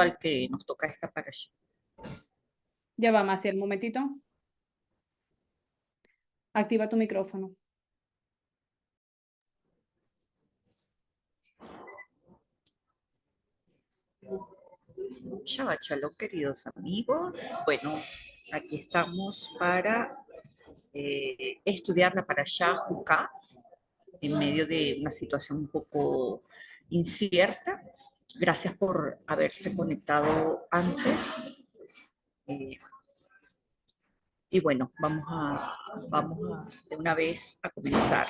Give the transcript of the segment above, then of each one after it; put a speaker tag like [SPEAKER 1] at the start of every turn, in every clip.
[SPEAKER 1] al que nos toca esta parasha.
[SPEAKER 2] Ya va, Maciel, un momentito. Activa tu micrófono.
[SPEAKER 1] Shabbat Shalom, queridos amigos. Bueno, aquí estamos para estudiar la parashá Juká en medio de una situación un poco incierta. Gracias por haberse conectado antes. Eh, y bueno, vamos de una vez a comenzar.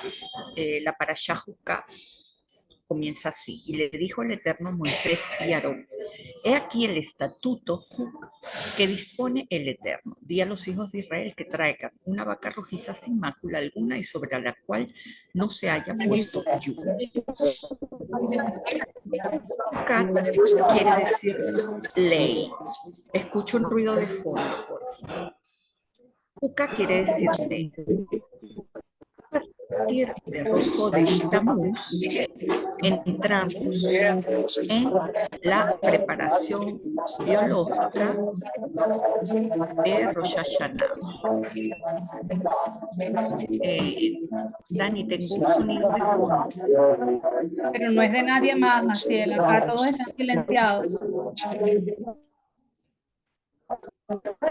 [SPEAKER 1] La parashá Juká comienza así. Y le dijo el Eterno a Moisés y a Aarón: he aquí el estatuto que dispone el Eterno. Di a los hijos de Israel que traigan una vaca rojiza sin mácula alguna y sobre la cual no se haya puesto yugo. Cat quiere decir ley. Escucho un ruido de fondo, por favor. Uca quiere decir ley. A partir de Rosh Hashanah entramos en la preparación biológica de Rosh Hashanah. Dani, tengo un sonido de fondo.
[SPEAKER 2] Pero no es de nadie más, Maciel. Acá todos están silenciados.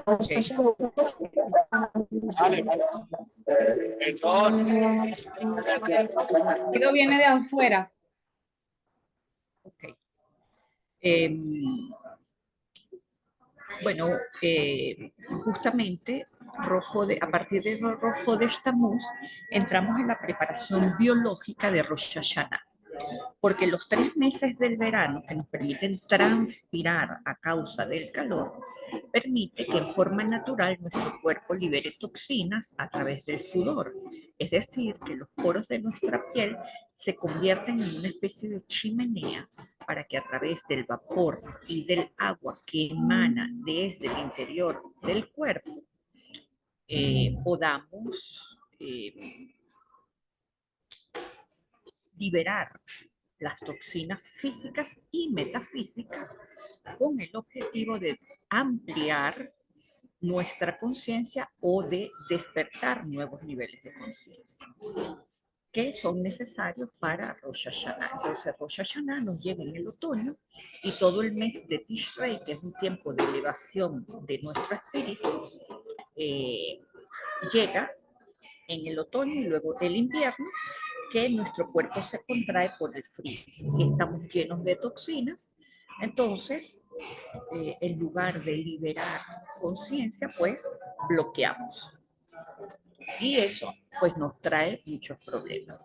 [SPEAKER 1] Okay.
[SPEAKER 2] El ruido viene de afuera.
[SPEAKER 1] Okay. Bueno, justamente a partir de Rojo de Tammuz entramos en la preparación biológica de Rosh Hashanah, porque los 3 meses del verano que nos permiten transpirar a causa del calor, permite que en forma natural nuestro cuerpo libere toxinas a través del sudor, es decir, que los poros de nuestra piel se convierten en una especie de chimenea para que a través del vapor y del agua que emana desde el interior del cuerpo podamos liberar las toxinas físicas y metafísicas con el objetivo de ampliar nuestra conciencia o de despertar nuevos niveles de conciencia que son necesarios para Rosh Hashanah. Entonces, Rosh Hashanah nos llega en el otoño y todo el mes de Tishrei, que es un tiempo de elevación de nuestro espíritu, llega en el otoño y luego el invierno, que nuestro cuerpo se contrae por el frío. Si estamos llenos de toxinas, entonces, en lugar de liberar conciencia, pues bloqueamos. Y eso pues nos trae muchos problemas.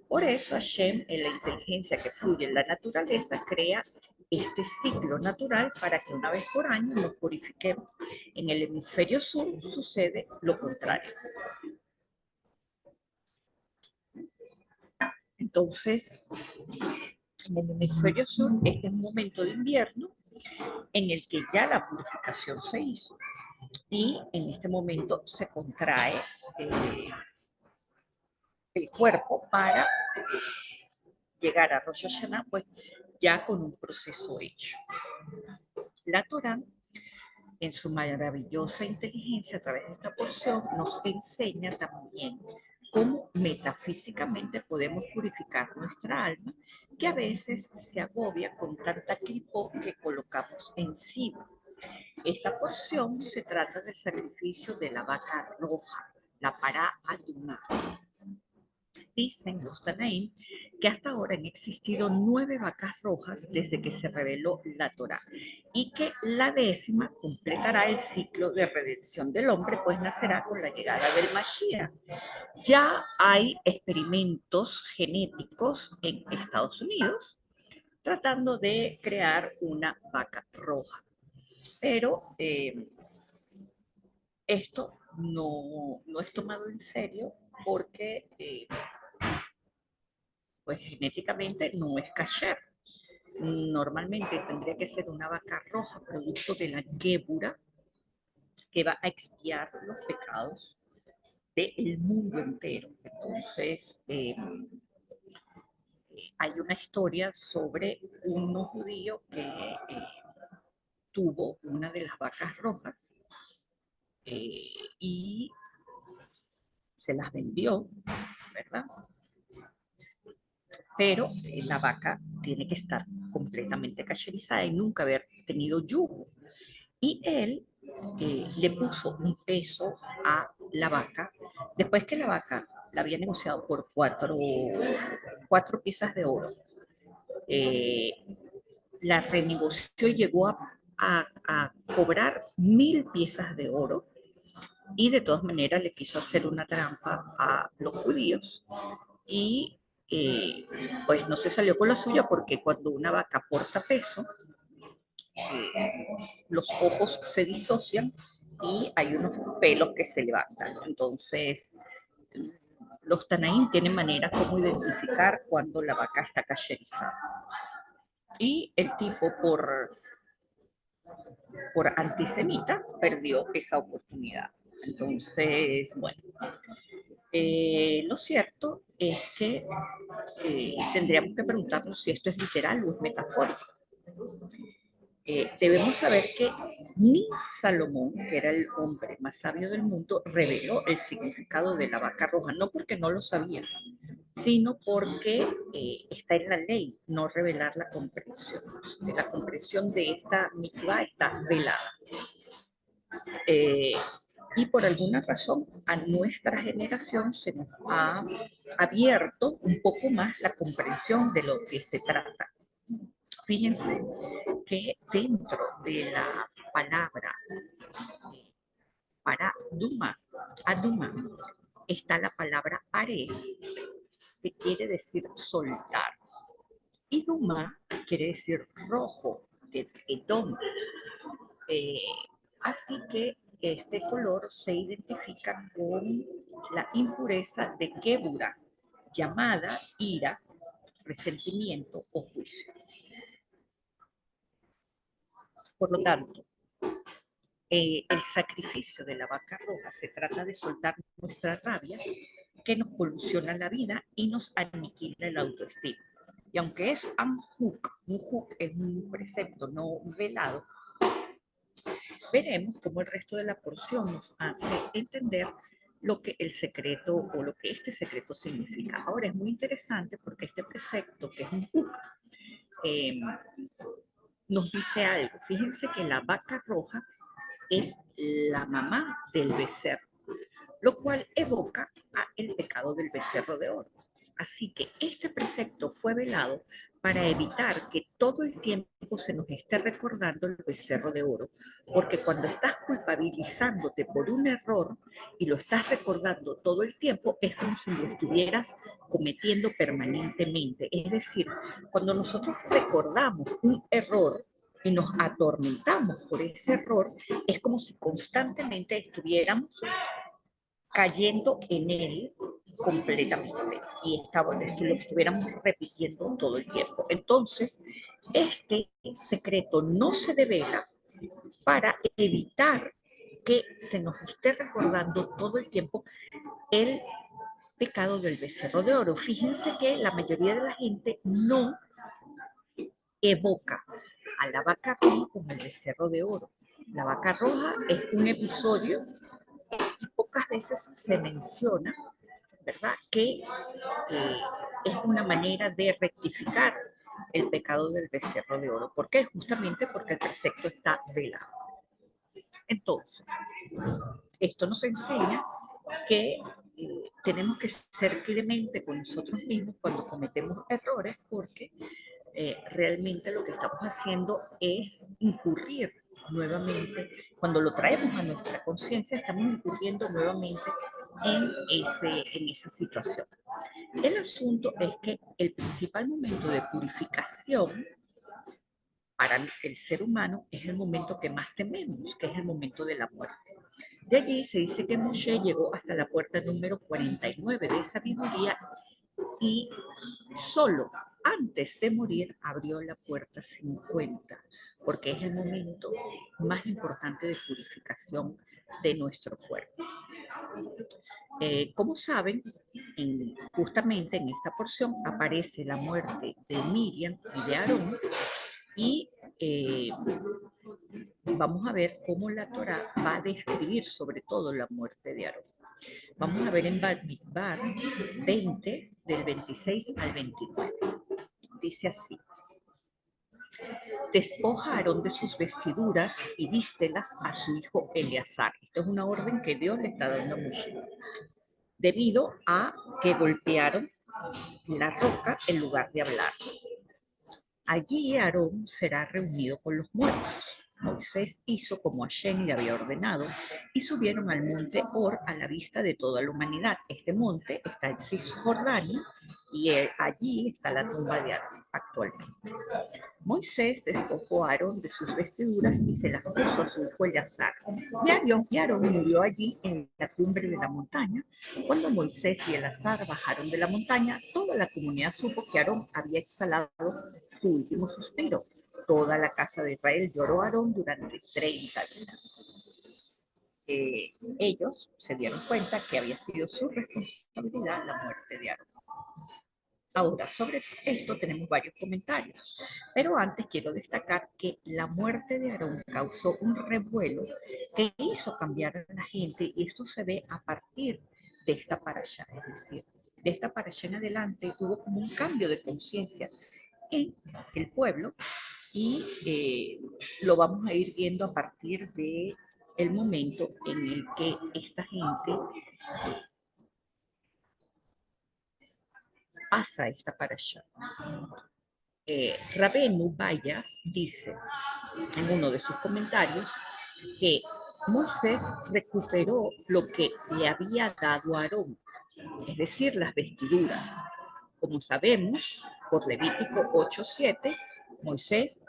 [SPEAKER 1] Por eso Hashem, en la inteligencia que fluye en la naturaleza, crea este ciclo natural para que una vez por año nos purifiquemos. En el hemisferio sur sucede lo contrario. Entonces, en el hemisferio sur, este es un momento de invierno en el que ya la purificación se hizo y en este momento se contrae el cuerpo para llegar a Rosh Hashanah, pues ya con un proceso hecho. La Torá, en su maravillosa inteligencia a través de esta porción, nos enseña también cómo metafísicamente podemos purificar nuestra alma, que a veces se agobia con tanta clipó que colocamos encima. Esta porción se trata del sacrificio de la vaca roja, la pará adumá. Dicen los Tanaim que hasta ahora han existido 9 vacas rojas desde que se reveló la Torá y que la 10ª completará el ciclo de redención del hombre, pues nacerá con la llegada del Mashiach. Ya hay experimentos genéticos en Estados Unidos tratando de crear una vaca roja, pero esto no es tomado en serio porque pues genéticamente no es kasher. Normalmente tendría que ser una vaca roja, producto de la gébura, que va a expiar los pecados del mundo entero. Entonces, hay una historia sobre unos judíos que tuvo una de las vacas rojas y se las vendió, ¿verdad? Pero la vaca tiene que estar completamente cacherizada y nunca haber tenido yugo. Y él le puso un peso a la vaca, después que la vaca la había negociado por cuatro piezas de oro. Eh, la renegoció y llegó a cobrar 1000 piezas de oro, y de todas maneras le quiso hacer una trampa a los judíos y eh, pues no se salió con la suya, porque cuando una vaca aporta peso, los ojos se disocian y hay unos pelos que se levantan. Entonces, los Tanaín tienen manera como identificar cuando la vaca está cacherizada. Y el tipo, por antisemita, perdió esa oportunidad. Entonces, bueno, lo cierto es que tendríamos que preguntarnos si esto es literal o es metafórico. Debemos saber que ni Salomón, que era el hombre más sabio del mundo, reveló el significado de la vaca roja, no porque no lo sabía, sino porque está en la ley no revelar la comprensión. La comprensión de esta mitzvah está velada. Eh, y por alguna razón a nuestra generación se nos ha abierto un poco más la comprensión de lo que se trata. Fíjense que dentro de la palabra para Aduma, está la palabra Ares, que quiere decir soltar. Y Duma quiere decir rojo, de Edom. Eh, Así que este color se identifica con la impureza de Kébura, llamada ira, resentimiento o juicio. Por lo tanto, el sacrificio de la vaca roja se trata de soltar nuestra rabia, que nos poluciona la vida y nos aniquila el autoestima. Y aunque es un huk es un precepto no velado, veremos cómo el resto de la porción nos hace entender lo que el secreto o lo que este secreto significa. Ahora es muy interesante porque este precepto, que es un huk, eh, nos dice algo. Fíjense que la vaca roja es la mamá del becerro, lo cual evoca a el pecado del becerro de oro. Así que este precepto fue velado para evitar que todo el tiempo se nos esté recordando el becerro de oro, porque cuando estás culpabilizándote por un error y lo estás recordando todo el tiempo, es como si lo estuvieras cometiendo permanentemente. Es decir, cuando nosotros recordamos un error y nos atormentamos por ese error, es como si constantemente estuviéramos cayendo en él completamente y lo estuviéramos repitiendo todo el tiempo. Entonces, este secreto no se devela para evitar que se nos esté recordando todo el tiempo el pecado del becerro de oro. Fíjense que la mayoría de la gente no evoca a la vaca roja como el becerro de oro. La vaca roja es un episodio y pocas veces se menciona, ¿verdad? Que es una manera de rectificar el pecado del becerro de oro. ¿Por qué? Justamente porque el precepto está velado. Entonces, esto nos enseña que tenemos que ser clemente con nosotros mismos cuando cometemos errores, porque realmente lo que estamos haciendo es incurrir nuevamente, cuando lo traemos a nuestra conciencia, estamos incurriendo nuevamente en esa situación. El asunto es que el principal momento de purificación para el ser humano es el momento que más tememos, que es el momento de la muerte. De allí se dice que Moshe llegó hasta la puerta número 49 de sabiduría y solo antes de morir abrió la puerta 50, porque es el momento más importante de purificación de nuestro cuerpo. Como saben, justamente en esta porción aparece la muerte de Miriam y de Aarón, y vamos a ver cómo la Torá va a describir sobre todo la muerte de Aarón. Vamos a ver en Bamidbar 20, del 26 al 29. Dice así: despoja a Aarón de sus vestiduras y vístelas a su hijo Eleazar. Esta es una orden que Dios le está dando a Moshe, debido a que golpearon la roca en lugar de hablar. Allí Aarón será reunido con los muertos. Moisés hizo como Hashem le había ordenado y subieron al monte Or a la vista de toda la humanidad. Este monte está en Cisjordania y allí está la tumba de Aarón actualmente. Moisés despojó a Aarón de sus vestiduras y se las puso a su hijo Eleazar. Y Aarón murió allí en la cumbre de la montaña. Cuando Moisés y Eleazar bajaron de la montaña, toda la comunidad supo que Aarón había exhalado su último suspiro. Toda la casa de Israel lloró a Aarón durante 30 días. Ellos se dieron cuenta que había sido su responsabilidad la muerte de Aarón. Ahora, sobre esto tenemos varios comentarios, pero antes quiero destacar que la muerte de Aarón causó un revuelo que hizo cambiar a la gente, y esto se ve a partir de esta parashá, es decir, de esta parashá en adelante hubo como un cambio de conciencia en el pueblo, y lo vamos a ir viendo a partir de el momento en el que esta gente pasa esta parashá. Rabenu Baya dice en uno de sus comentarios que Moisés recuperó lo que le había dado a Aarón, es decir, las vestiduras. Como sabemos, por Levítico 8:7, Moisés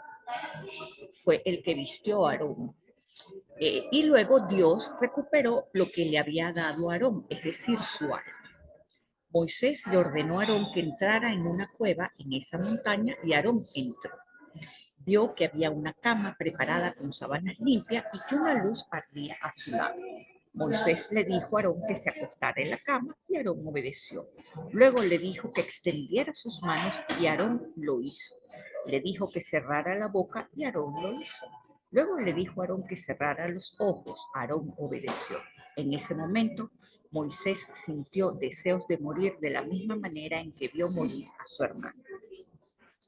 [SPEAKER 1] fue el que vistió a Aarón. Y luego Dios recuperó lo que le había dado a Aarón, es decir, su alma. Moisés le ordenó a Aarón que entrara en una cueva en esa montaña y Aarón entró. Vio que había una cama preparada con sábanas limpias y que una luz ardía a su lado. Moisés le dijo a Aarón que se acostara en la cama y Aarón obedeció. Luego le dijo que extendiera sus manos y Aarón lo hizo. Le dijo que cerrara la boca y Aarón lo hizo. Luego le dijo a Aarón que cerrara los ojos. Aarón obedeció. En ese momento, Moisés sintió deseos de morir de la misma manera en que vio morir a su hermano.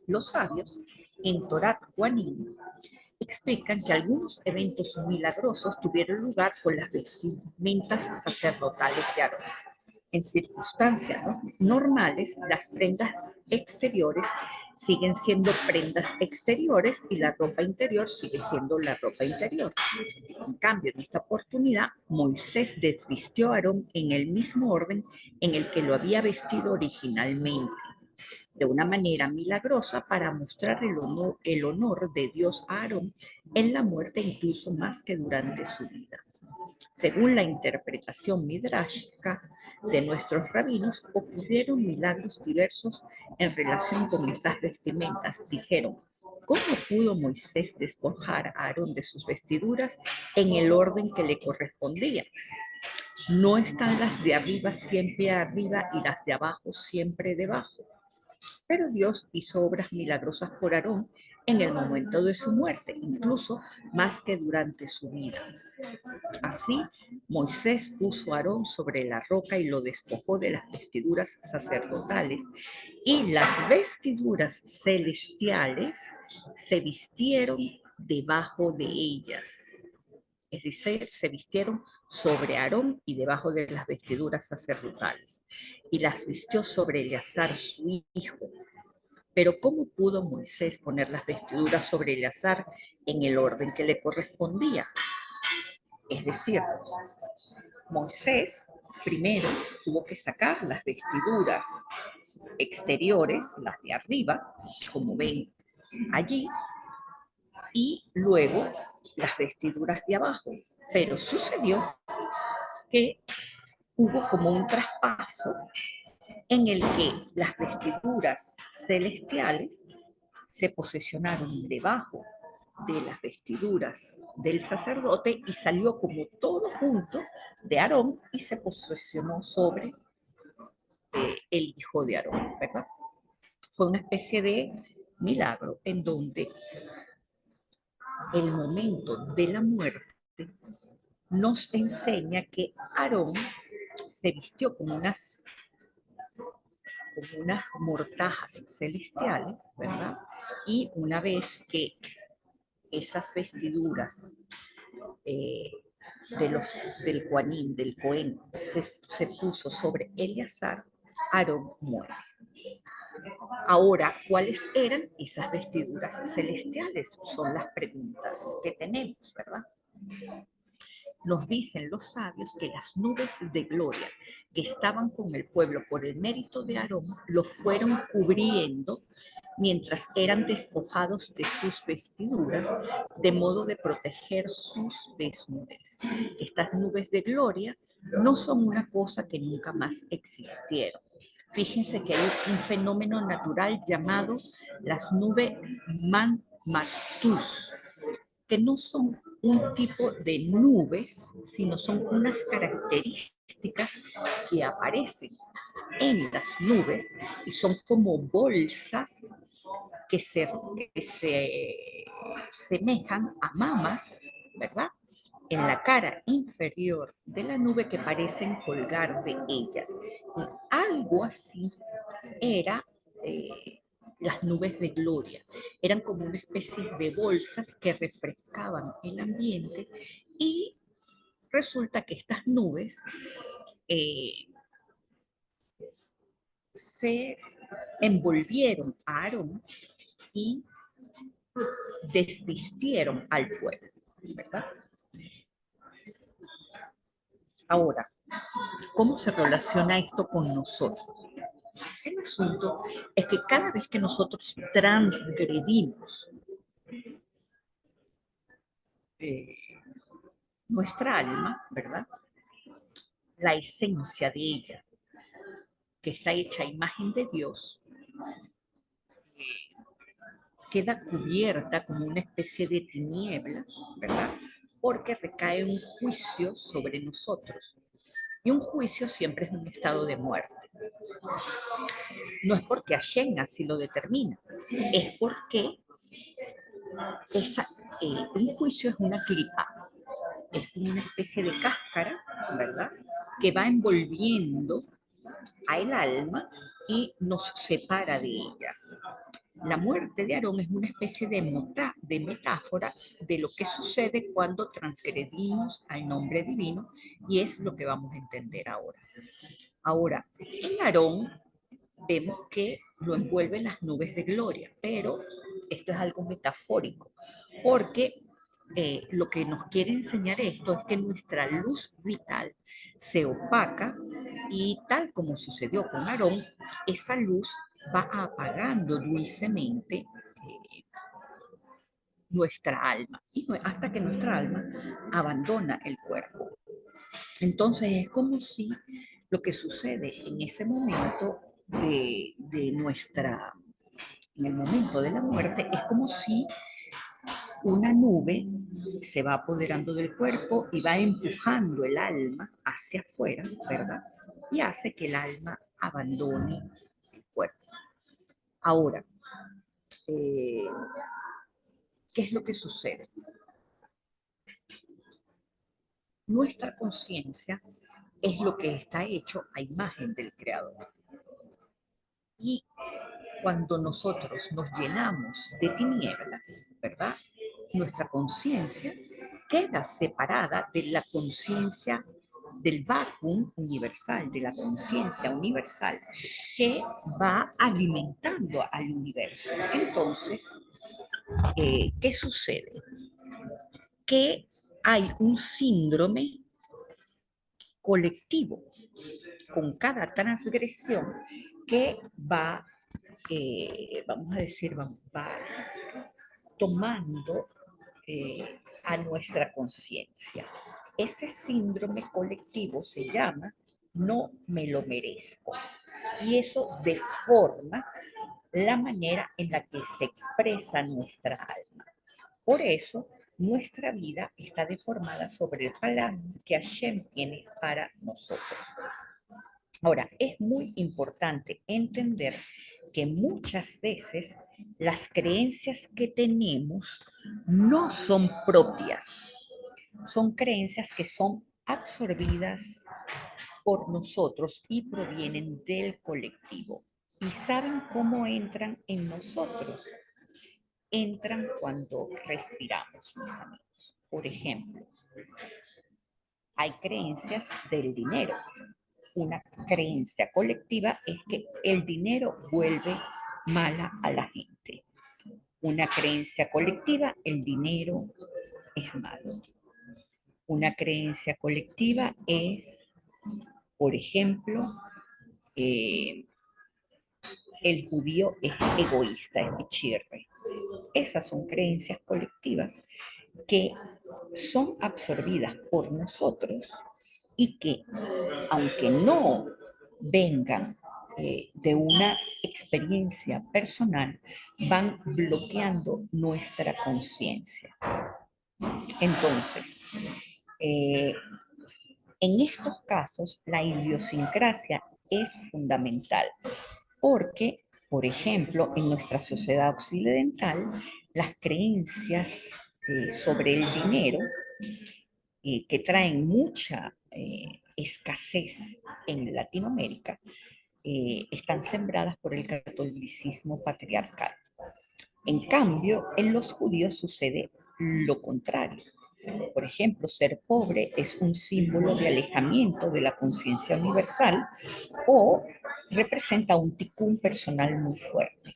[SPEAKER 1] Los sabios en Torat Juanim explican que algunos eventos milagrosos tuvieron lugar con las vestimentas sacerdotales de Aarón. En circunstancias normales, las prendas exteriores siguen siendo prendas exteriores y la ropa interior sigue siendo la ropa interior. En cambio, en esta oportunidad, Moisés desvistió a Aarón en el mismo orden en el que lo había vestido originalmente, de una manera milagrosa para mostrar el honor de Dios a Aarón en la muerte, incluso más que durante su vida. Según la interpretación midrashica de nuestros rabinos, ocurrieron milagros diversos en relación con estas vestimentas. Dijeron: ¿cómo pudo Moisés despojar a Aarón de sus vestiduras en el orden que le correspondía? ¿No están las de arriba siempre arriba y las de abajo siempre debajo? Pero Dios hizo obras milagrosas por Aarón en el momento de su muerte, incluso más que durante su vida. Así, Moisés puso a Aarón sobre la roca y lo despojó de las vestiduras sacerdotales, y las vestiduras celestiales se vistieron debajo de ellas. Es decir, se vistieron sobre Aarón y debajo de las vestiduras sacerdotales, y las vistió sobre Eleazar su hijo. Pero ¿cómo pudo Moisés poner las vestiduras sobre Eleazar en el orden que le correspondía? Es decir, Moisés primero tuvo que sacar las vestiduras exteriores, las de arriba, como ven allí, y luego las vestiduras de abajo. Pero sucedió que hubo como un traspaso en el que las vestiduras celestiales se posicionaron debajo de las vestiduras del sacerdote y salió como todo junto de Aarón y se posicionó sobre el hijo de Aarón, ¿verdad? Fue una especie de milagro en donde el momento de la muerte, nos enseña que Aarón se vistió con unas mortajas celestiales, ¿verdad? Y una vez que esas vestiduras eh, del Coanim, del Cohen, se puso sobre Eleazar, Aarón muere. Ahora, ¿cuáles eran esas vestiduras celestiales? Son las preguntas que tenemos, ¿verdad? Nos dicen los sabios que las nubes de gloria que estaban con el pueblo por el mérito de Aarón lo fueron cubriendo mientras eran despojados de sus vestiduras, de modo de proteger sus desnudez. Estas nubes de gloria no son una cosa que nunca más existieron. Fíjense que hay un fenómeno natural llamado las nubes Manmatus, que no son un tipo de nubes, sino son unas características que aparecen en las nubes y son como bolsas que se semejan a mamas, ¿verdad? En la cara inferior de la nube que parecen colgar de ellas. Y algo así era las nubes de gloria. Eran como una especie de bolsas que refrescaban el ambiente y resulta que estas nubes eh, se envolvieron a Aarón y desvistieron al pueblo, ¿verdad? Ahora, ¿cómo se relaciona esto con nosotros? El asunto es que cada vez que nosotros transgredimos eh, nuestra alma, ¿verdad? La esencia de ella, que está hecha a imagen de Dios, queda cubierta como una especie de tiniebla, ¿verdad? Porque recae un juicio sobre nosotros. Y un juicio siempre es un estado de muerte. No es porque Hashem así lo determina, es porque un juicio es una clipa, es una especie de cáscara, ¿verdad? Que va envolviendo al alma y nos separa de ella. La muerte de Aarón es una especie de metáfora de lo que sucede cuando transgredimos al nombre divino y es lo que vamos a entender ahora. Ahora, en Aarón vemos que lo envuelven las nubes de gloria, pero esto es algo metafórico, porque lo que nos quiere enseñar esto es que nuestra luz vital se opaca y tal como sucedió con Aarón, esa luz va apagando dulcemente nuestra alma y hasta que nuestra alma abandona el cuerpo. Entonces es como si lo que sucede en ese momento en el momento de la muerte, es como si una nube se va apoderando del cuerpo y va empujando el alma hacia afuera, ¿verdad? Y hace que el alma abandone el cuerpo. Ahora, eh, ¿qué es lo que sucede? Nuestra conciencia es lo que está hecho a imagen del Creador. Y cuando nosotros nos llenamos de tinieblas, ¿verdad? Nuestra conciencia queda separada de la conciencia del vacuum universal, de la conciencia universal que va alimentando al universo. Entonces, ¿qué sucede? Que hay un síndrome colectivo con cada transgresión que va, vamos a decir, va tomando a nuestra conciencia. Ese síndrome colectivo se llama no me lo merezco. Y eso deforma la manera en la que se expresa nuestra alma. Por eso, nuestra vida está deformada sobre el plan que Hashem tiene para nosotros. Ahora, es muy importante entender que muchas veces las creencias que tenemos no son propias, son creencias que son absorbidas por nosotros y provienen del colectivo. ¿Y saben cómo entran en nosotros? Entran cuando respiramos, mis amigos. Por ejemplo, hay creencias del dinero. Una creencia colectiva es que el dinero vuelve mala a la gente. Una creencia colectiva, el dinero es malo. Una creencia colectiva es, por ejemplo, el judío es egoísta, es pichirre. Esas son creencias colectivas que son absorbidas por nosotros y que, aunque no vengan de una experiencia personal, van bloqueando nuestra conciencia. Entonces, eh, en estos casos, la idiosincrasia es fundamental porque, por ejemplo, en nuestra sociedad occidental, las creencias sobre el dinero que traen mucha escasez en Latinoamérica, están sembradas por el catolicismo patriarcal. En cambio, en los judíos sucede lo contrario. Por ejemplo, ser pobre es un símbolo de alejamiento de la conciencia universal o representa un ticún personal muy fuerte.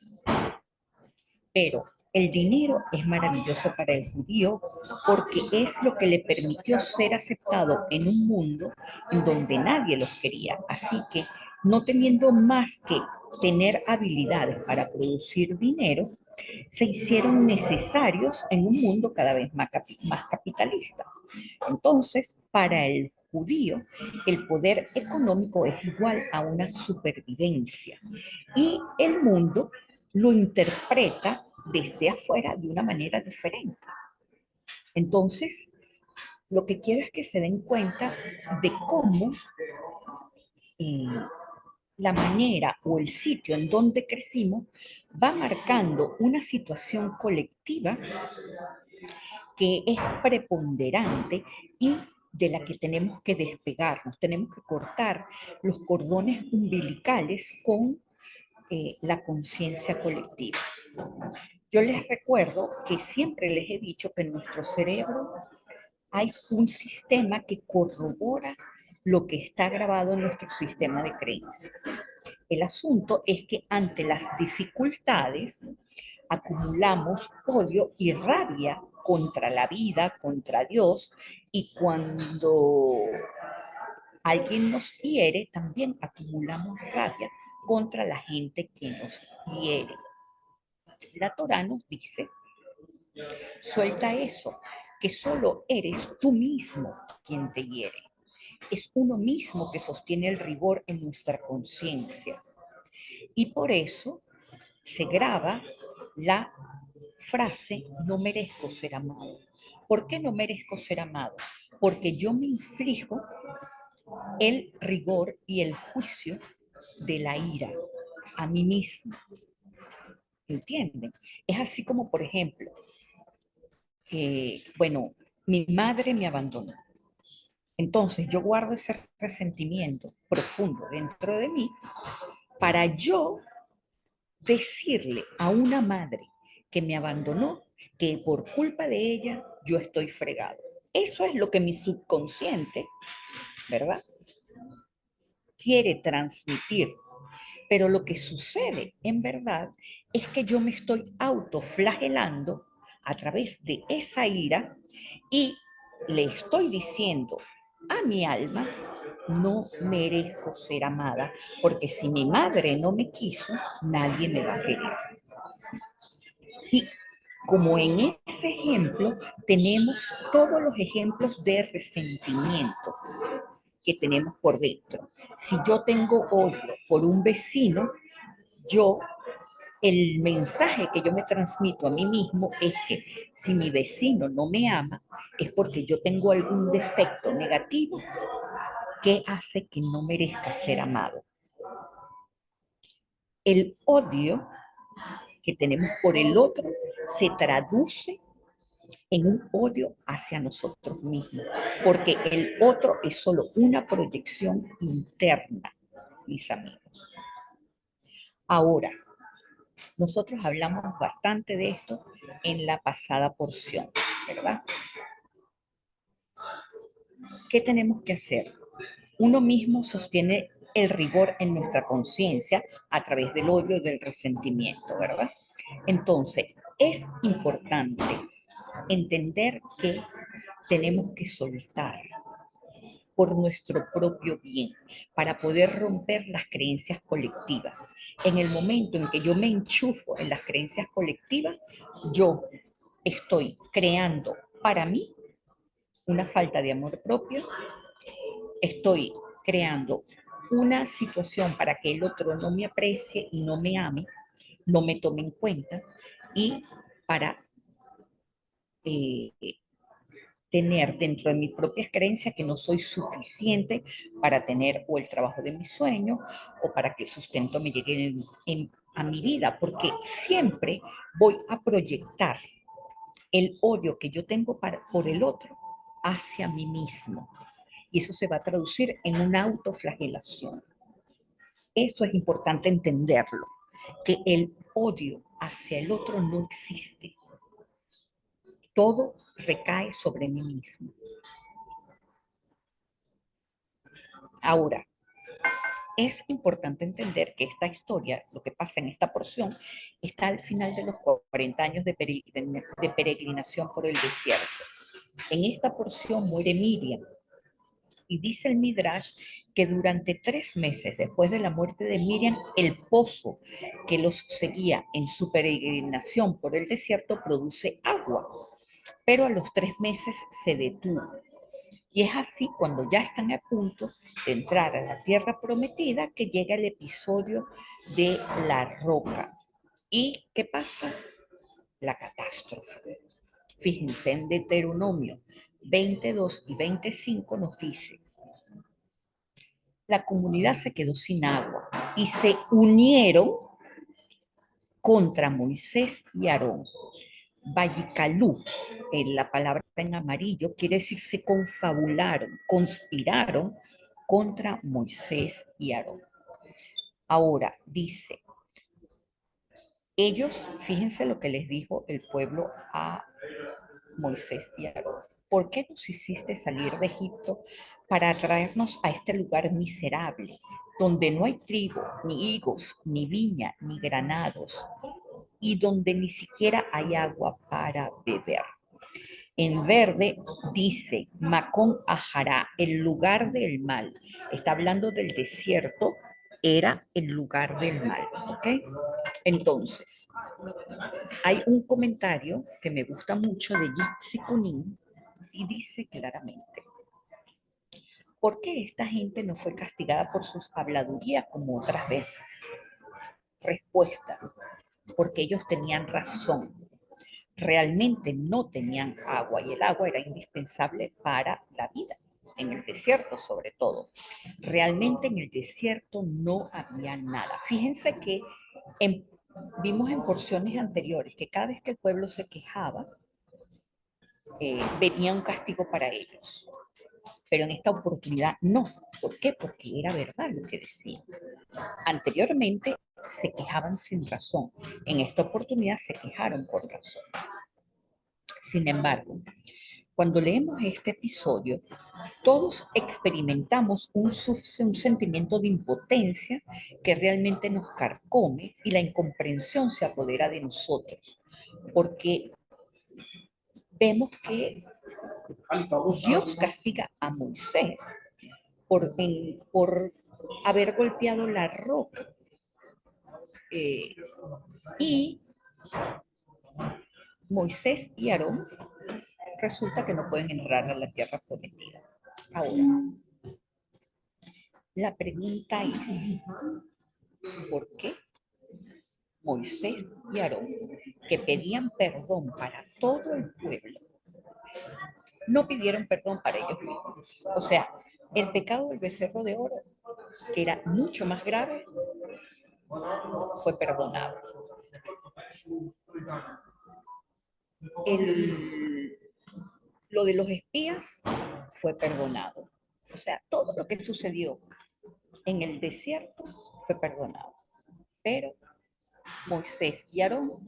[SPEAKER 1] Pero el dinero es maravilloso para el judío porque es lo que le permitió ser aceptado en un mundo en donde nadie los quería. Así que, no teniendo más que tener habilidades para producir dinero, se hicieron necesarios en un mundo cada vez más capitalista. Entonces, para el judío, el poder económico es igual a una supervivencia y el mundo lo interpreta desde afuera de una manera diferente. Entonces, lo que quiero es que se den cuenta de cómo eh, la manera o el sitio en donde crecimos va marcando una situación colectiva que es preponderante y de la que tenemos que despegarnos. Tenemos que cortar los cordones umbilicales con la conciencia colectiva. Yo les recuerdo que siempre les he dicho que en nuestro cerebro hay un sistema que corrobora lo que está grabado en nuestro sistema de creencias. El asunto es que ante las dificultades acumulamos odio y rabia contra la vida, contra Dios, y cuando alguien nos hiere, también acumulamos rabia contra la gente que nos hiere. La Torá nos dice, suelta eso, que solo eres tú mismo quien te hiere. Es uno mismo que sostiene el rigor en nuestra conciencia. Y por eso se graba la frase, no merezco ser amado. ¿Por qué no merezco ser amado? Porque yo me inflijo el rigor y el juicio de la ira a mí mismo. ¿Entienden? Es así como, por ejemplo, bueno, mi madre me abandonó. Entonces yo guardo ese resentimiento profundo dentro de mí para yo decirle a una madre que me abandonó que por culpa de ella yo estoy fregado. Eso es lo que mi subconsciente, ¿verdad?, quiere transmitir. Pero lo que sucede en verdad es que yo me estoy autoflagelando a través de esa ira y le estoy diciendo a mi alma, no merezco ser amada, porque si mi madre no me quiso, nadie me va a querer. Y como en ese ejemplo, tenemos todos los ejemplos de resentimiento que tenemos por dentro. Si yo tengo odio por un vecino, yo, el mensaje que yo me transmito a mí mismo es que si mi vecino no me ama, es porque yo tengo algún defecto negativo que hace que no merezca ser amado. El odio que tenemos por el otro se traduce en un odio hacia nosotros mismos, porque el otro es solo una proyección interna, mis amigos. Ahora, nosotros hablamos bastante de esto en la pasada porción, ¿verdad? ¿Qué tenemos que hacer? Uno mismo sostiene el rigor en nuestra conciencia a través del odio y del resentimiento, ¿verdad? Entonces, es importante entender que tenemos que soltar por nuestro propio bien, para poder romper las creencias colectivas. En el momento en que yo me enchufo en las creencias colectivas, yo estoy creando para mí una falta de amor propio, estoy creando una situación para que el otro no me aprecie y no me ame, no me tome en cuenta y para eh, tener dentro de mis propias creencias que no soy suficiente para tener o el trabajo de mis sueños o para que el sustento me llegue a mi vida, porque siempre voy a proyectar el odio que yo tengo por el otro hacia mí mismo. Y eso se va a traducir en una autoflagelación. Eso es importante entenderlo, que el odio hacia el otro no existe. Todo recae sobre mí mismo. Ahora, es importante entender que esta historia, lo que pasa en esta porción, está al final de los 40 años de peregrinación por el desierto. En esta porción muere Miriam. Y dice el Midrash que durante 3 meses después de la muerte de Miriam, el pozo que los seguía en su peregrinación por el desierto produce agua. Pero a los 3 meses se detuvo. Y es así cuando ya están a punto de entrar a la tierra prometida que llega el episodio de la roca. ¿Y qué pasa? La catástrofe. Fíjense en Deuteronomio 22 y 25 nos dice: la comunidad se quedó sin agua y se unieron contra Moisés y Aarón. Vallicalú, en la palabra en amarillo, quiere decir se confabularon, conspiraron contra Moisés y Aarón. Ahora dice, ellos, fíjense lo que les dijo el pueblo a Moisés y Aarón. ¿Por qué nos hiciste salir de Egipto para traernos a este lugar miserable, donde no hay trigo, ni higos, ni viña, ni granados, y donde ni siquiera hay agua para beber? En verde dice Macón Ajará, el lugar del mal. Está hablando del desierto, era el lugar del mal, ¿ok? Entonces, hay un comentario que me gusta mucho de Jitsi Kunin y dice claramente: ¿por qué esta gente no fue castigada por sus habladurías como otras veces? Respuesta: porque ellos tenían razón. Realmente no tenían agua y el agua era indispensable para la vida, en el desierto sobre todo. Realmente en el desierto no había nada. Fíjense que en, vimos en porciones anteriores que cada vez que el pueblo se quejaba, venía un castigo para ellos. Pero en esta oportunidad no. ¿Por qué? Porque era verdad lo que decían. Anteriormente se quejaban sin razón. En esta oportunidad se quejaron con razón. Sin embargo, cuando leemos este episodio, todos experimentamos un sentimiento de impotencia que realmente nos carcome y la incomprensión se apodera de nosotros, porque vemos que Dios castiga a Moisés por haber golpeado la roca. Y Moisés y Aarón resulta que no pueden entrar a la tierra prometida. Ahora, la pregunta es, ¿por qué Moisés y Aarón, que pedían perdón para todo el pueblo, no pidieron perdón para ellos mismos? O sea, el pecado del becerro de oro, que era mucho más grave, fue perdonado. Lo de los espías fue perdonado. O sea, todo lo que sucedió en el desierto fue perdonado. Pero Moisés y Aarón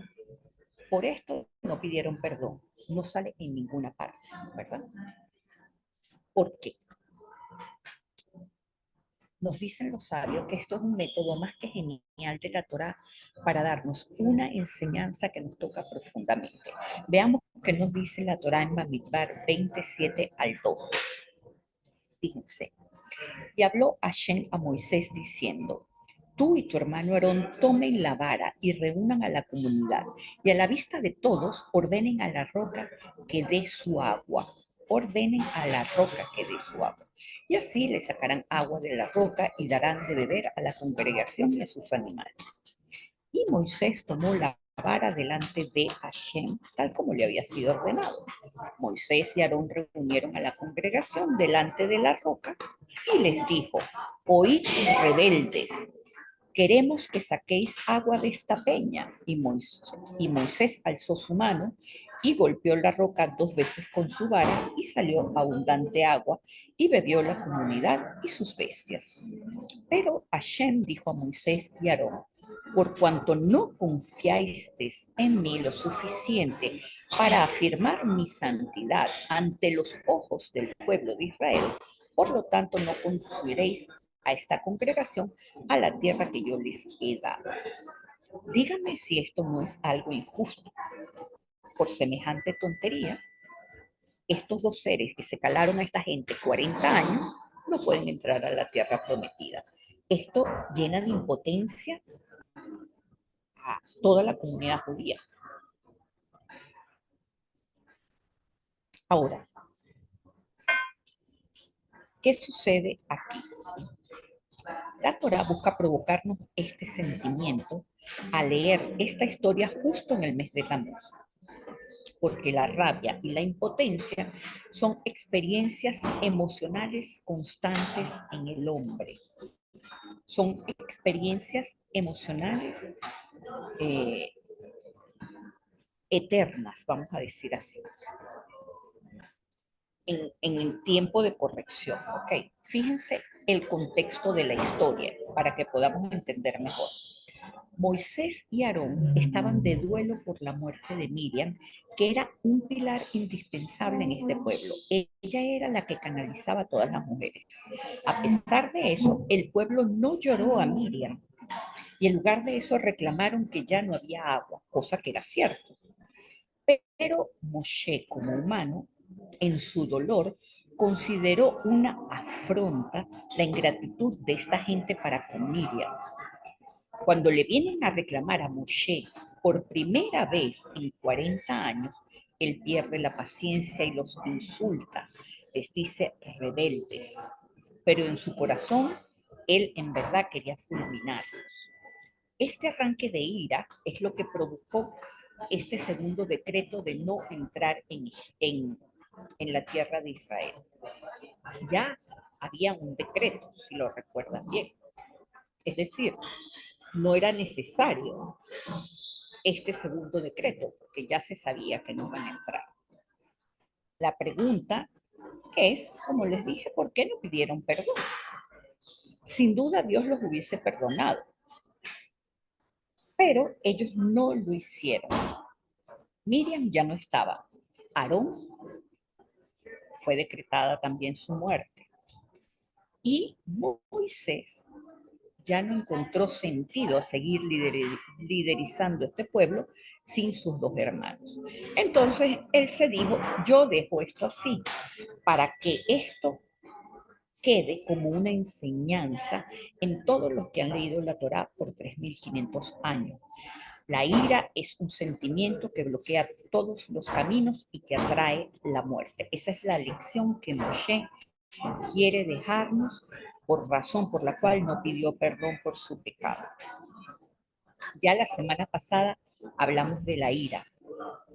[SPEAKER 1] por esto no pidieron perdón. No sale en ninguna parte, ¿verdad? ¿Por qué? Nos dicen los sabios que esto es un método más que genial de la Torá para darnos una enseñanza que nos toca profundamente. Veamos qué nos dice la Torá en Bamidbar 27 al 12. Fíjense. Y habló Hashem a Moisés diciendo: tú y tu hermano Aarón tomen la vara y reúnan a la comunidad, y a la vista de todos ordenen a la roca que dé su agua. Ordenen a la roca que dé su agua. Y así le sacarán agua de la roca y darán de beber a la congregación y a sus animales. Y Moisés tomó la vara delante de Hashem, tal como le había sido ordenado. Moisés y Aarón reunieron a la congregación delante de la roca y les dijo: oíd, rebeldes, queremos que saquéis agua de esta peña. Y Moisés alzó su mano y golpeó la roca 2 veces con su vara y salió abundante agua y bebió la comunidad y sus bestias. Pero Hashem dijo a Moisés y Aarón: por cuanto no confiasteis en mí lo suficiente para afirmar mi santidad ante los ojos del pueblo de Israel, por lo tanto no conduciréis a esta congregación a la tierra que yo les he dado. Dígame si esto no es algo injusto. Por semejante tontería, estos 2 seres que se calaron a esta gente 40 años no pueden entrar a la tierra prometida. Esto llena de impotencia a toda la comunidad judía. Ahora, ¿qué sucede aquí? La Torá busca provocarnos este sentimiento al leer esta historia justo en el mes de Tamuz, porque la rabia y la impotencia son experiencias emocionales constantes en el hombre. Son experiencias emocionales eh, eternas, vamos a decir así, en el tiempo de corrección. ¿Ok? Fíjense el contexto de la historia para que podamos entender mejor. Moisés y Aarón estaban de duelo por la muerte de Miriam, que era un pilar indispensable en este pueblo. Ella era la que canalizaba a todas las mujeres. A pesar de eso, el pueblo no lloró a Miriam y en lugar de eso reclamaron que ya no había agua, cosa que era cierto. Pero Moshe, como humano, en su dolor, consideró una afronta la ingratitud de esta gente para con Miriam. Cuando le vienen a reclamar a Moshe por primera vez en 40 años, él pierde la paciencia y los insulta, les dice rebeldes, pero en su corazón él en verdad quería fulminarlos. Este arranque de ira es lo que provocó este segundo decreto de no entrar en la tierra de Israel. Ya había un decreto, si lo recuerdan bien. Es decir, no era necesario este segundo decreto, porque ya se sabía que no iban a entrar. La pregunta es, como les dije, ¿por qué no pidieron perdón? Sin duda Dios los hubiese perdonado, pero ellos no lo hicieron. Miriam ya no estaba. Aarón fue decretada también su muerte. Y Moisés ya no encontró sentido a seguir liderizando este pueblo sin sus 2 hermanos. Entonces él se dijo: yo dejo esto así, para que esto quede como una enseñanza en todos los que han leído la Torá por 3500 años. La ira es un sentimiento que bloquea todos los caminos y que atrae la muerte. Esa es la lección que Moshe quiere dejarnos, por razón por la cual no pidió perdón por su pecado. Ya la semana pasada hablamos de la ira,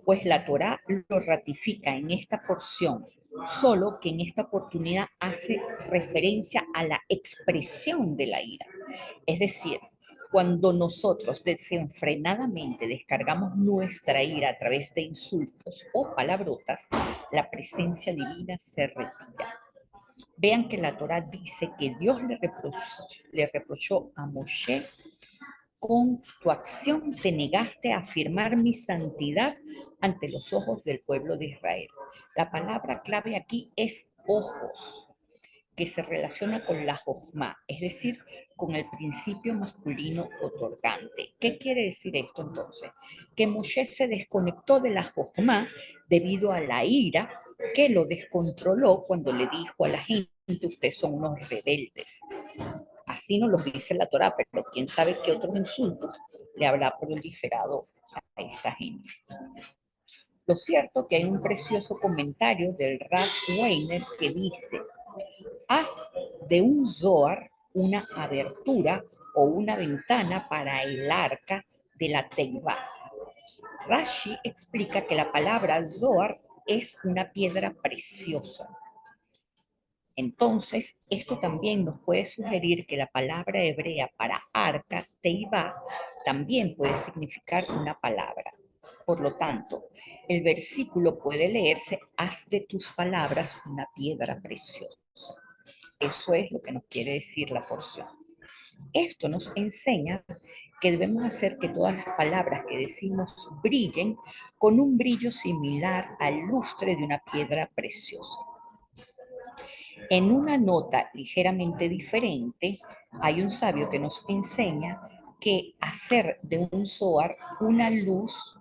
[SPEAKER 1] pues la Torá lo ratifica en esta porción, solo que en esta oportunidad hace referencia a la expresión de la ira. Es decir, Cuando nosotros desenfrenadamente descargamos nuestra ira a través de insultos o palabrotas, la presencia divina se retira. Vean que la Torá dice que Dios le reprochó a Moshe: con tu acción te negaste a afirmar mi santidad ante los ojos del pueblo de Israel. La palabra clave aquí es ojos, que se relaciona con la jochma, es decir, con el principio masculino otorgante. ¿Qué quiere decir esto entonces? Que Moshe se desconectó de la jochma debido a la ira que lo descontroló cuando le dijo a la gente: ustedes son unos rebeldes. Así nos lo dice la Torá, pero quién sabe qué otros insultos le habrá proliferado a esta gente. Lo cierto que hay un precioso comentario del Rav Weiner que dice: haz de un zohar una abertura o una ventana para el arca de la Teivá. Rashi explica que la palabra zohar es una piedra preciosa. Entonces, esto también nos puede sugerir que la palabra hebrea para arca, teivá, también puede significar una palabra. Por lo tanto, el versículo puede leerse: haz de tus palabras una piedra preciosa. Eso es lo que nos quiere decir la porción. Esto nos enseña que debemos hacer que todas las palabras que decimos brillen con un brillo similar al lustre de una piedra preciosa. En una nota ligeramente diferente, hay un sabio que nos enseña que hacer de un zohar una luz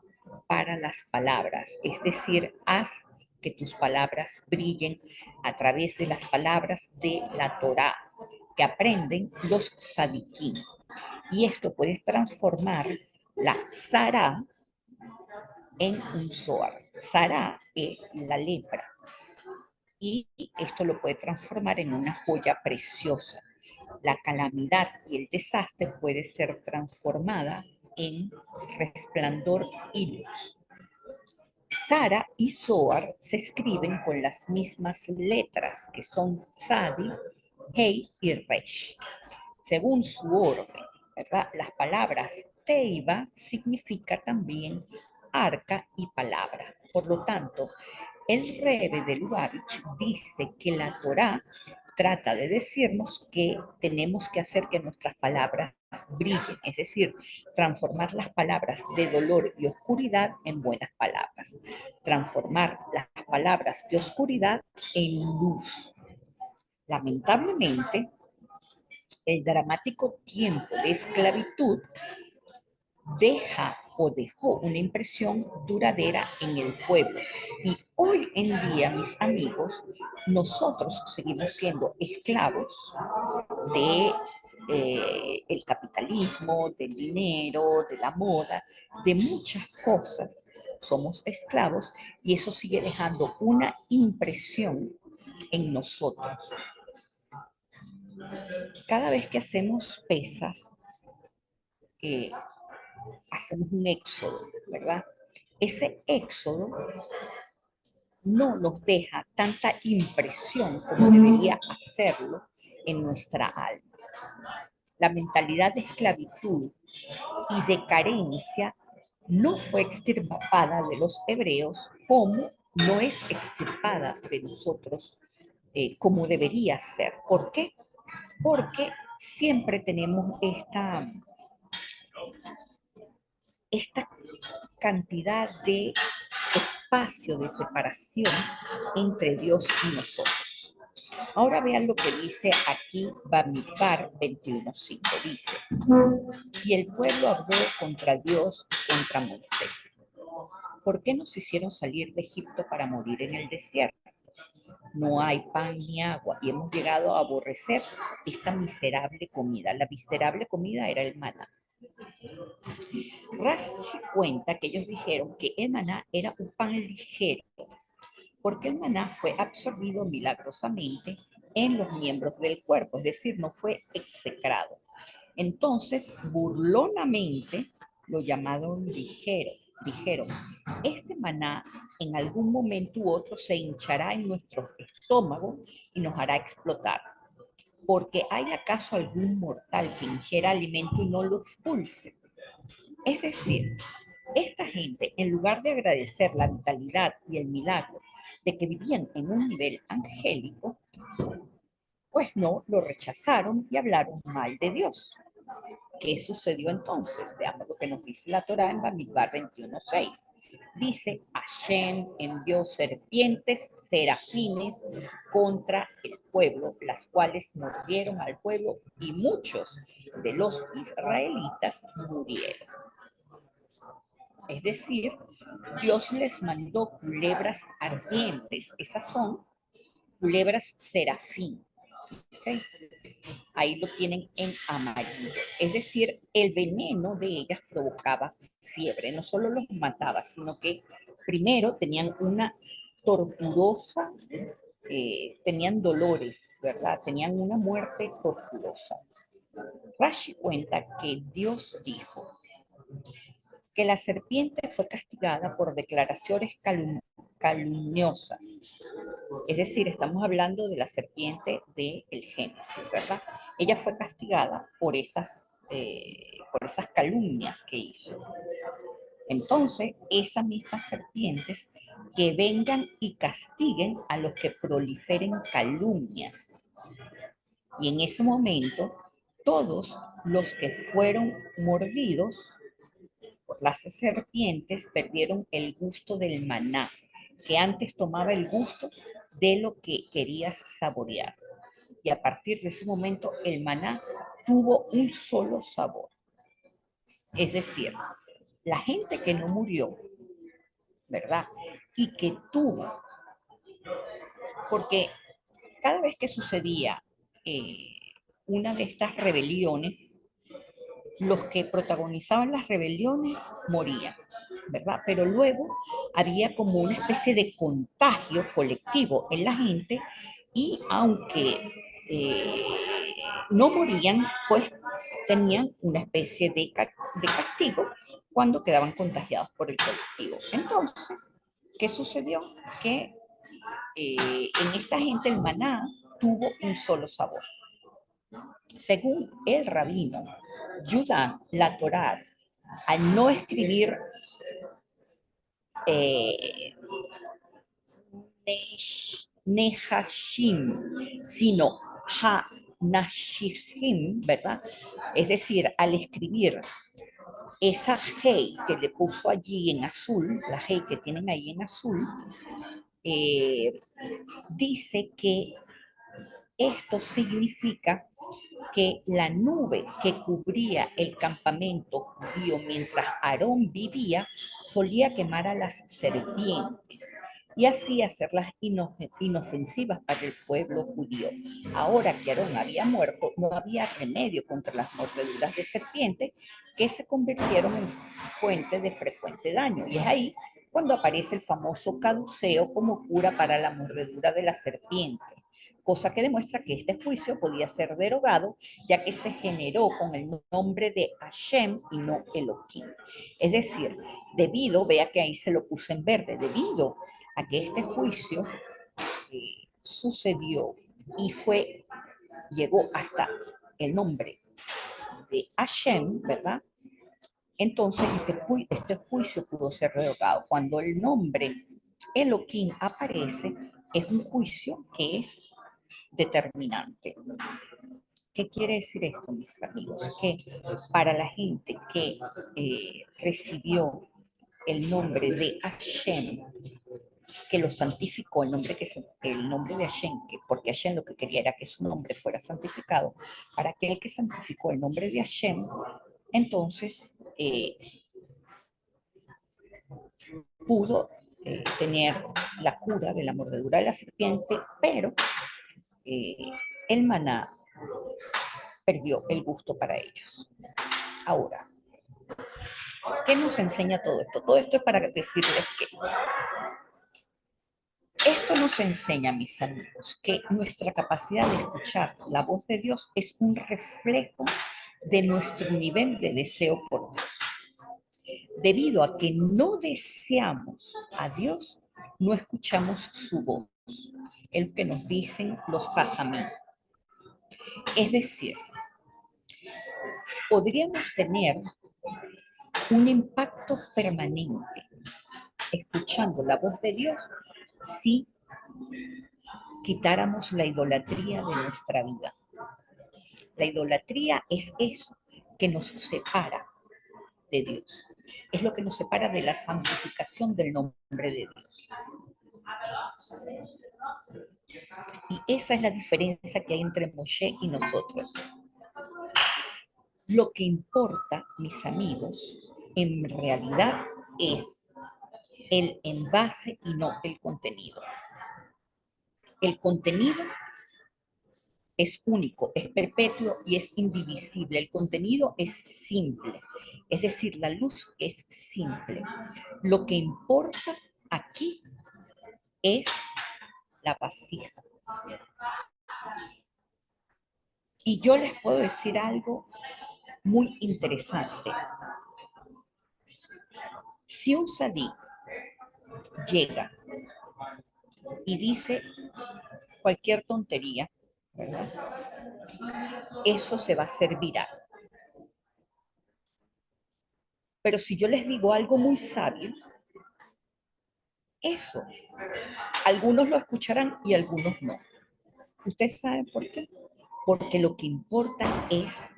[SPEAKER 1] para las palabras, es decir, haz que tus palabras brillen a través de las palabras de la Torá que aprenden los tzadikim. Y esto puede transformar la Sará en un zohar. Sará es la lepra. Y esto lo puede transformar en una joya preciosa. La calamidad y el desastre puede ser transformada en resplandor y luz. Sara y Zohar se escriben con las mismas letras, que son Tzadi, Hei y Resh, según su orden, ¿verdad? Las palabras Teiva significa también arca y palabra. Por lo tanto, el Rebbe de Lubavitch dice que la Torá trata de decirnos que tenemos que hacer que nuestras palabras brillen, es decir, transformar las palabras de dolor y oscuridad en buenas palabras, transformar las palabras de oscuridad en luz. Lamentablemente, el dramático tiempo de esclavitud deja o dejó una impresión duradera en el pueblo. Y hoy en día, mis amigos, nosotros seguimos siendo esclavos de el capitalismo, del dinero, de la moda, de muchas cosas. Somos esclavos y eso sigue dejando una impresión en nosotros. Cada vez que hacemos pesas, hacemos un éxodo, ¿verdad? Ese éxodo no nos deja tanta impresión como debería hacerlo en nuestra alma. La mentalidad de esclavitud y de carencia no fue extirpada de los hebreos como no es extirpada de nosotros como debería ser. ¿Por qué? Porque siempre tenemos esta cantidad de espacio de separación entre Dios y nosotros. Ahora vean lo que dice aquí Bamidbar 21:5. Dice: y el pueblo habló contra Dios y contra Moisés. ¿Por qué nos hicieron salir de Egipto para morir en el desierto? No hay pan ni agua y hemos llegado a aborrecer esta miserable comida. La miserable comida era el maná. Rashi cuenta que ellos dijeron que el maná era un pan ligero, porque el maná fue absorbido milagrosamente en los miembros del cuerpo, es decir, no fue execrado. Entonces, burlonamente, lo llamaron ligero. Dijeron: este maná en algún momento u otro se hinchará en nuestro estómago y nos hará explotar. porque ¿hay acaso algún mortal que ingiera alimento y no lo expulse? Es decir, esta gente, en lugar de agradecer la vitalidad y el milagro de que vivían en un nivel angélico, pues no, lo rechazaron y hablaron mal de Dios. ¿Qué sucedió entonces? Veamos lo que nos dice la Torá en Bamidbar 21:6. Dice, Hashem envió serpientes serafines contra el pueblo, las cuales mordieron al pueblo y muchos de los israelitas murieron. Es decir, Dios les mandó culebras ardientes. Esas son culebras serafín. ¿Okay? Ahí lo tienen en amarillo. Es decir, el veneno de ellas provocaba fiebre. No solo los mataba, sino que primero tenían una torturosa, tenían dolores, ¿verdad? Tenían una muerte torturosa. Rashi cuenta que Dios dijo que la serpiente fue castigada por declaraciones calumniosas. Es decir, estamos hablando de la serpiente del Génesis, ¿verdad? Ella fue castigada por esas calumnias que hizo. Entonces, esas mismas serpientes que vengan y castiguen a los que proliferen calumnias. Y en ese momento, todos los que fueron mordidos por las serpientes perdieron el gusto del maná, que antes tomaba el gusto de lo que querías saborear. Y a partir de ese momento el maná tuvo un solo sabor. Es decir, la gente que no murió, ¿verdad? Y que tuvo, porque cada vez que sucedía una de estas rebeliones, los que protagonizaban las rebeliones morían, ¿verdad? Pero luego había como una especie de contagio colectivo en la gente y aunque no morían, pues tenían una especie de castigo cuando quedaban contagiados por el colectivo. Entonces, ¿qué sucedió? Que en esta gente el maná tuvo un solo sabor. Según el rabino Judá la Torá, al no escribir eh, Nehashim, sino Ha-Nashihim, ¿verdad? Es decir, al escribir esa Hei que le puso allí en azul, la Hei que tienen ahí en azul, dice que esto significa que la nube que cubría el campamento judío mientras Aarón vivía solía quemar a las serpientes y así hacerlas inofensivas para el pueblo judío. Ahora que Aarón había muerto, no había remedio contra las mordeduras de serpiente que se convirtieron en fuente de frecuente daño. Y es ahí cuando aparece el famoso caduceo como cura para la mordedura de la serpiente, cosa que demuestra que este juicio podía ser derogado, ya que se generó con el nombre de Hashem y no Elohim. Es decir, vea que ahí se lo puse en verde, debido a que este juicio sucedió y llegó hasta el nombre de Hashem, ¿verdad? Entonces este juicio pudo ser revocado. Cuando el nombre Elohim aparece, es un juicio que es determinante. ¿Qué quiere decir esto, mis amigos? Que para la gente que recibió el nombre de Hashem, que lo santificó, el nombre de Hashem, porque Hashem lo que quería era que su nombre fuera santificado, para aquel que santificó el nombre de Hashem, entonces pudo tener la cura de la mordedura de la serpiente, pero el maná perdió el gusto para ellos. Ahora, ¿qué nos enseña todo esto? Todo esto es para decirles que esto nos enseña, mis amigos, que nuestra capacidad de escuchar la voz de Dios es un reflejo de nuestro nivel de deseo por Dios. Debido a que no deseamos a Dios, no escuchamos su voz, el que nos dicen los jajamí. Es decir, podríamos tener un impacto permanente escuchando la voz de Dios si quitáramos la idolatría de nuestra vida. La idolatría es eso que nos separa de Dios. Es lo que nos separa de la santificación del nombre de Dios. Y esa es la diferencia que hay entre Moshe y nosotros. Lo que importa, mis amigos, en realidad es el envase y no el contenido. El contenido es único, es perpetuo y es indivisible. El contenido es simple, es decir, la luz es simple. Lo que importa aquí es la vasija. Y yo les puedo decir algo muy interesante. Si un sadí llega y dice cualquier tontería, ¿verdad? Eso se va a hacer viral. Pero si yo les digo algo muy sabio, eso, algunos lo escucharán y algunos no. ¿Ustedes saben por qué? Porque lo que importa es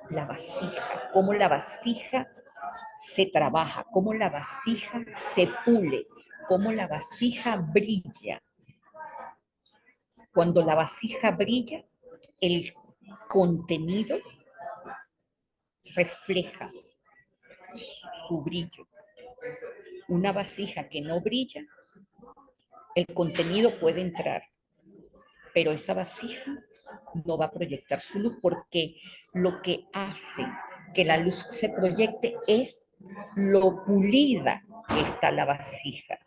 [SPEAKER 1] la vasija, cómo la vasija se trabaja, cómo la vasija se pule, cómo la vasija brilla. Cuando la vasija brilla, el contenido refleja su brillo. Una vasija que no brilla, el contenido puede entrar, pero esa vasija no va a proyectar su luz porque lo que hace que la luz se proyecte es lo pulida que está la vasija.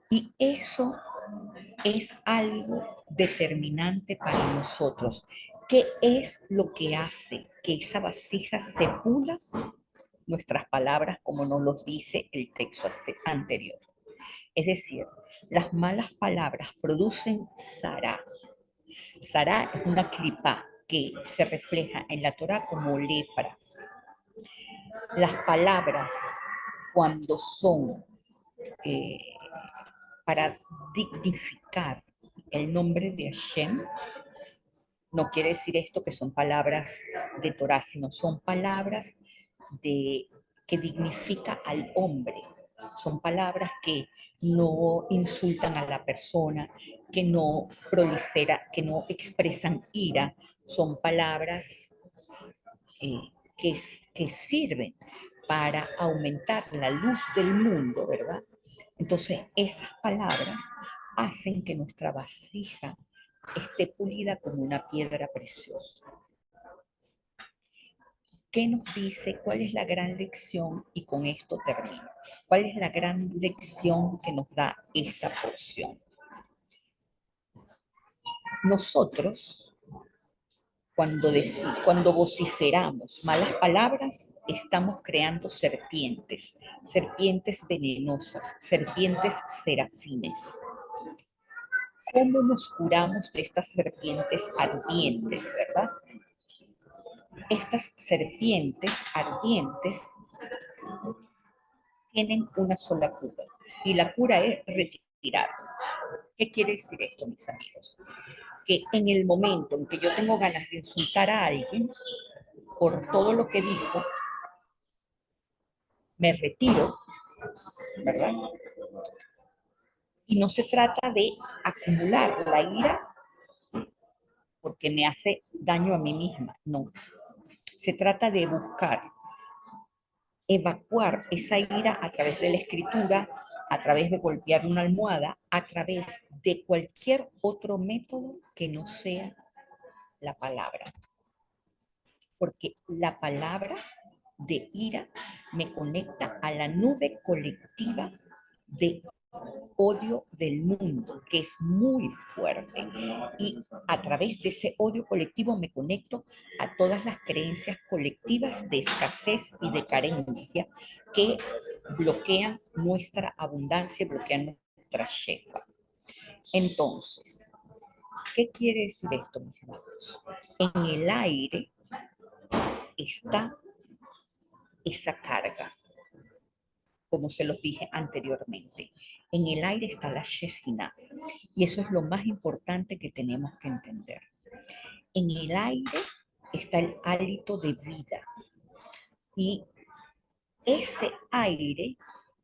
[SPEAKER 1] Y eso es algo determinante para nosotros. ¿Qué es lo que hace que esa vasija se pula? Nuestras palabras, como nos lo dice el texto anterior. Es decir, las malas palabras producen Sará. Sará es una clipa que se refleja en la Torá como lepra. Las palabras, cuando son para dignificar el nombre de Hashem, no quiere decir esto que son palabras de Torá, sino son palabras que dignifica al hombre. Son palabras que no insultan a la persona, que no que no expresan ira. Son palabras que sirven para aumentar la luz del mundo, ¿verdad? Entonces, esas palabras hacen que nuestra vasija esté pulida como una piedra preciosa. ¿Qué nos dice? ¿Cuál es la gran lección? Y con esto termino. ¿Cuál es la gran lección que nos da esta porción? Nosotros, cuando vociferamos malas palabras, estamos creando serpientes, serpientes venenosas, serpientes serafines. ¿Cómo nos curamos de estas serpientes ardientes, verdad? Estas serpientes ardientes tienen una sola cura, y la cura es retirarnos. ¿Qué quiere decir esto, mis amigos? Que en el momento en que yo tengo ganas de insultar a alguien por todo lo que dijo, me retiro, ¿verdad? Y no se trata de acumular la ira porque me hace daño a mí misma, no. Se trata de buscar evacuar esa ira a través de la escritura, a través de golpear una almohada, a través de cualquier otro método que no sea la palabra. Porque la palabra de ira me conecta a la nube colectiva de odio del mundo, que es muy fuerte. Y a través de ese odio colectivo me conecto a todas las creencias colectivas de escasez y de carencia que bloquean nuestra abundancia, bloquean nuestra shefa. Entonces, ¿Qué quiere decir esto, mis amigos? En el aire está esa carga, como se los dije anteriormente. En el aire está la Shejina, y eso es lo más importante que tenemos que entender. En el aire está el hálito de vida, y ese aire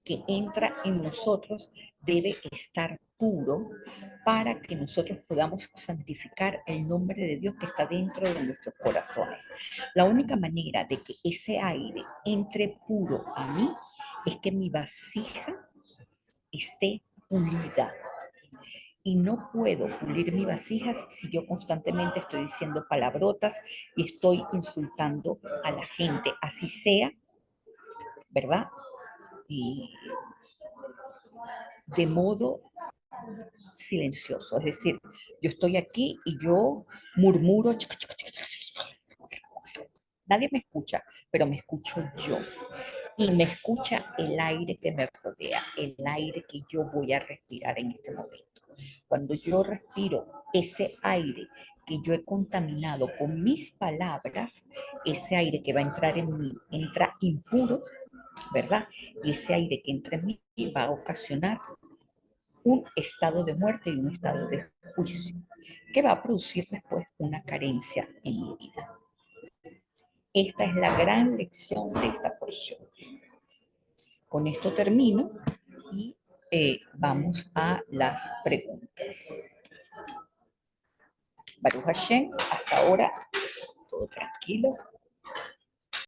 [SPEAKER 1] que entra en nosotros debe estar puro para que nosotros podamos santificar el nombre de Dios que está dentro de nuestros corazones. La única manera de que ese aire entre puro a mí es que mi vasija esté pulida. Y no puedo pulir mi vasija si yo constantemente estoy diciendo palabrotas y estoy insultando a la gente, así sea, ¿verdad? Y de modo silencioso, es decir, yo estoy aquí y yo murmuro, nadie me escucha, pero me escucho yo y me escucha el aire que me rodea, el aire que yo voy a respirar en este momento. Cuando yo respiro ese aire que yo he contaminado con mis palabras, ese aire que va a entrar en mí entra impuro, ¿verdad? Y ese aire que entra en mí va a ocasionar un estado de muerte y un estado de juicio, que va a producir después una carencia en mi vida. Esta es la gran lección de esta porción. Con esto termino y vamos a las preguntas. Baruch Hashem, hasta ahora todo tranquilo.